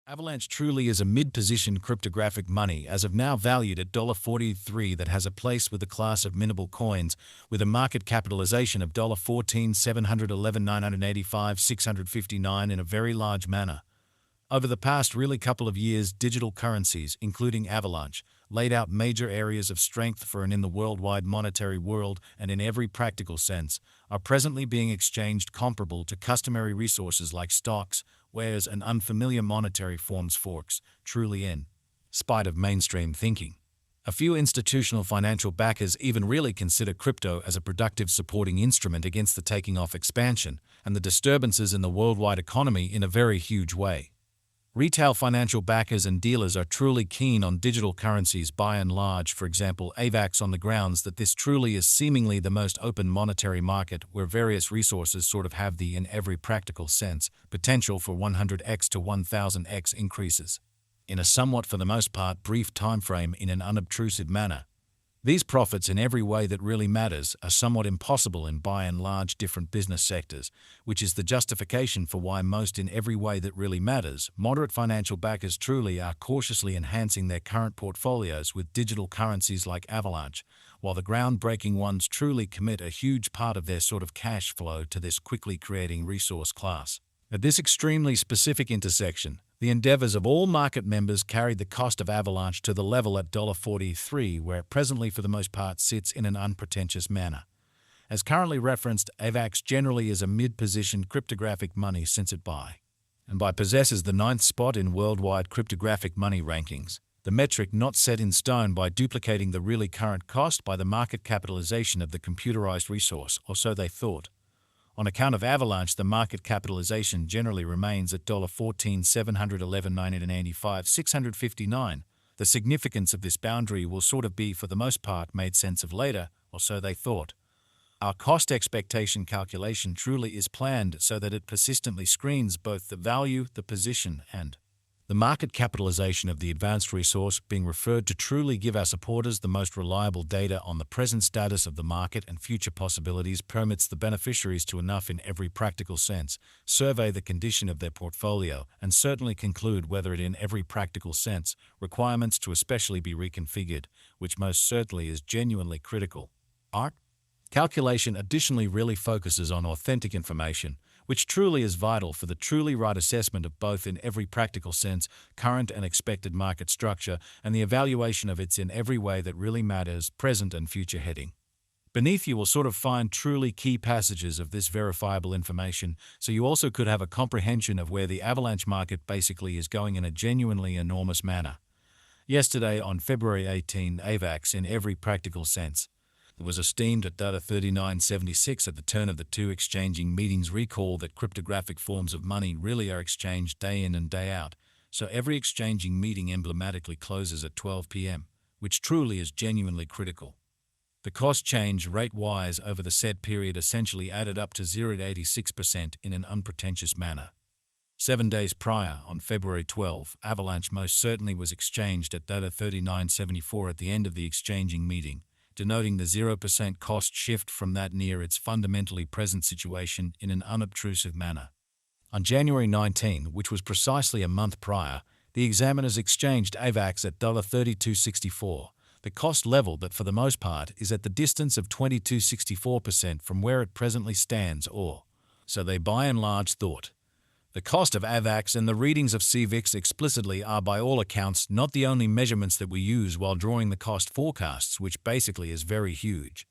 Avalanche truly is a mid-position cryptographic money as of now valued at $43 that has a place with the class of mintable coins with a market capitalization of $14,711,985,659 in a very large manner. Over the past really couple of years, digital currencies, including Avalanche, laid out major areas of strength for and in the worldwide monetary world and in every practical sense, are presently being exchanged comparable to customary resources like stocks, wares, and unfamiliar monetary forms forks, truly in spite of mainstream thinking. A few institutional financial backers even really consider crypto as a productive supporting instrument against the taking off expansion and the disturbances in the worldwide economy in a very huge way. Retail financial backers and dealers are truly keen on digital currencies by and large, for example Avax, on the grounds that this truly is seemingly the most open monetary market where various resources sort of have the, in every practical sense, potential for 100x to 1000x increases in a somewhat, for the most part, brief time frame in an unobtrusive manner. These profits in every way that really matters are somewhat impossible in by and large different business sectors, which is the justification for why most in every way that really matters, moderate financial backers truly are cautiously enhancing their current portfolios with digital currencies like Avalanche, while the groundbreaking ones truly commit a huge part of their sort of cash flow to this quickly creating resource class. At this extremely specific intersection, the endeavors of all market members carried the cost of Avalanche to the level at $43, where it presently for the most part sits in an unpretentious manner. As currently referenced, Avax generally is a mid-position cryptographic money since it possesses the 9th spot in worldwide cryptographic money rankings, the metric not set in stone by duplicating the really current cost by the market capitalization of the computerized resource, or so they thought. On account of Avalanche, the market capitalization generally remains at $14,711,985,659. The significance of this boundary will sort of be, for the most part, made sense of later, or so they thought. Our cost expectation calculation truly is planned so that it persistently screens both the value, the position, and the market capitalization of the advanced resource, being referred to truly give our supporters the most reliable data on the present status of the market and future possibilities, permits the beneficiaries to enough in every practical sense survey the condition of their portfolio and certainly conclude whether it in every practical sense requirements to especially be reconfigured, which most certainly is genuinely critical. Our calculation additionally really focuses on authentic information, which truly is vital for the truly right assessment of both in every practical sense current and expected market structure and the evaluation of its in every way that really matters present and future heading. Beneath you will sort of find truly key passages of this verifiable information, so you also could have a comprehension of where the Avalanche market basically is going in a genuinely enormous manner. Yesterday, on February 18, Avax in every practical sense it was esteemed at $39.76 at the turn of the two exchanging meetings. Recall that cryptographic forms of money really are exchanged day in and day out, so every exchanging meeting emblematically closes at 12 p.m., which truly is genuinely critical. The cost change rate-wise over the said period essentially added up to 0 to 86% in an unpretentious manner. 7 days prior, on February 12, Avalanche most certainly was exchanged at $39.74 at the end of the exchanging meeting, denoting the 0% cost shift from that near its fundamentally present situation in an unobtrusive manner. On January 19, which was precisely a month prior, the examiners exchanged Avax at $32.64, the cost level that for the most part is at the distance of 22.64% from where it presently stands, or so they by and large thought. The cost of Avax and the readings of CVIX explicitly are by all accounts not the only measurements that we use while drawing the cost forecasts, which basically is very huge.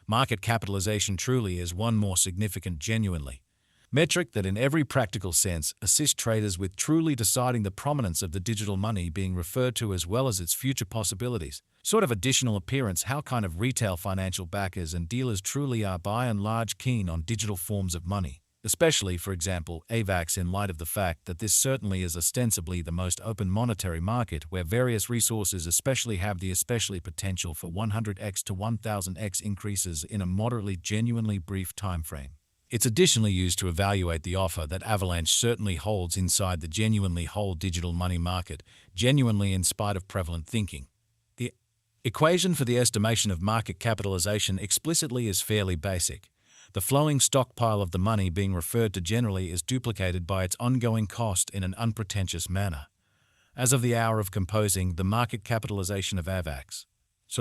Market capitalization truly is one more significant genuinely metric that in every practical sense assists traders with truly deciding the prominence of the digital money being referred to as well as its future possibilities. Sort of additional appearance how kind of retail financial backers and dealers truly are by and large keen on digital forms of money. Especially, for example, Avax, in light of the fact that this certainly is ostensibly the most open monetary market where various resources especially have the especially potential for 100x to 1000x increases in a moderately genuinely brief time frame. It's additionally used to evaluate the offer that Avalanche certainly holds inside the genuinely whole digital money market, genuinely in spite of prevalent thinking. The equation for the estimation of market capitalization explicitly is fairly basic. The flowing stockpile of the money being referred to generally is duplicated by its ongoing cost in an unpretentious manner. As of the hour of composing, the market capitalization of Avax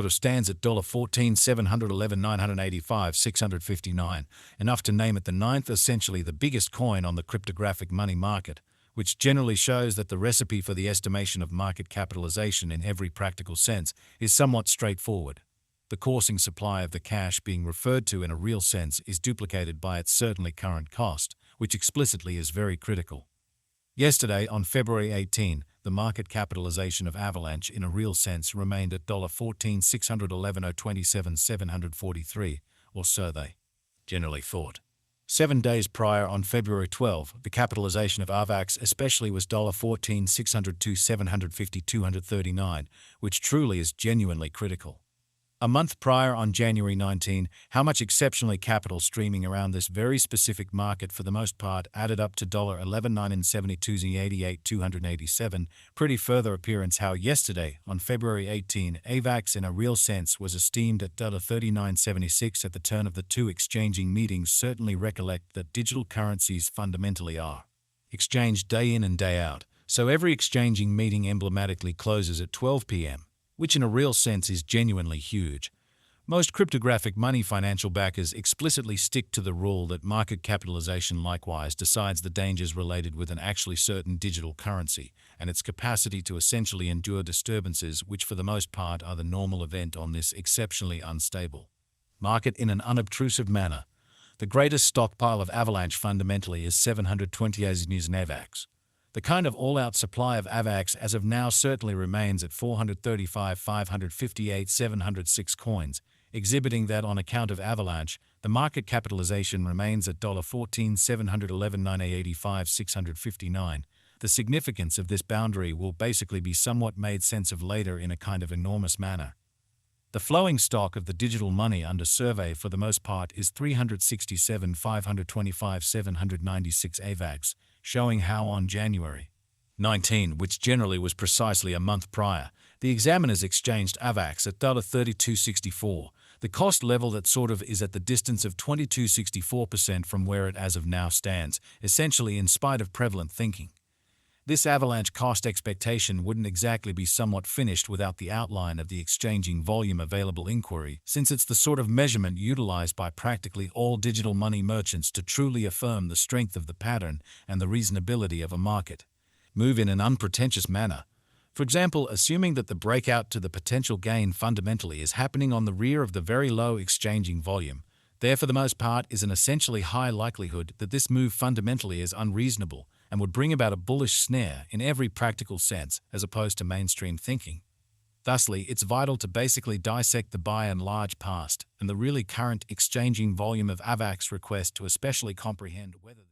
stands at $14,711,985,659, enough to name it the ninth, essentially the biggest coin on the cryptographic money market, which generally shows that the recipe for the estimation of market capitalization in every practical sense is somewhat straightforward. The coursing supply of the cash being referred to in a real sense is duplicated by its certainly current cost, which explicitly is very critical. Yesterday, on February 18, the market capitalization of Avalanche in a real sense remained at $14,611,027,743, or so they generally thought. 7 days prior, on February 12, the capitalization of Avax especially was $14,602,750,239, which truly is genuinely critical. A month prior, on January 19, how much exceptionally capital streaming around this very specific market for the most part added up to $11,972,088,287, pretty further appearance how yesterday, on February 18, Avax in a real sense was esteemed at $39.76 at the turn of the two exchanging meetings. Certainly recollect that digital currencies fundamentally are exchanged day in and day out, so every exchanging meeting emblematically closes at 12 p.m., which in a real sense is genuinely huge. Most cryptographic money financial backers explicitly stick to the rule that market capitalization likewise decides the dangers related with an actually certain digital currency and its capacity to essentially endure disturbances which for the most part are the normal event on this exceptionally unstable market in an unobtrusive manner. The greatest stockpile of Avalanche fundamentally is 728 news in Avax. The kind of all-out supply of Avax as of now certainly remains at 435,558,706 coins, exhibiting that on account of Avalanche, the market capitalization remains at $14,711,985,659. The significance of this boundary will basically be somewhat made sense of later in a kind of enormous manner. The flowing stock of the digital money under survey for the most part is 367,525,796 Avax, showing how on January 19, which generally was precisely a month prior, the examiners exchanged Avax at $32.64, the cost level that is at the distance of 22.64% from where it as of now stands, essentially in spite of prevalent thinking. This Avalanche cost expectation wouldn't exactly be somewhat finished without the outline of the exchanging volume available inquiry, since it's the sort of measurement utilized by practically all digital money merchants to truly affirm the strength of the pattern and the reasonability of a market move in an unpretentious manner. For example, assuming that the breakout to the potential gain fundamentally is happening on the rear of the very low exchanging volume, there for the most part is an essentially high likelihood that this move fundamentally is unreasonable and would bring about a bullish snare in every practical sense as opposed to mainstream thinking. Thusly, it's vital to basically dissect the by and large past and the really current exchanging volume of Avax request to especially comprehend whether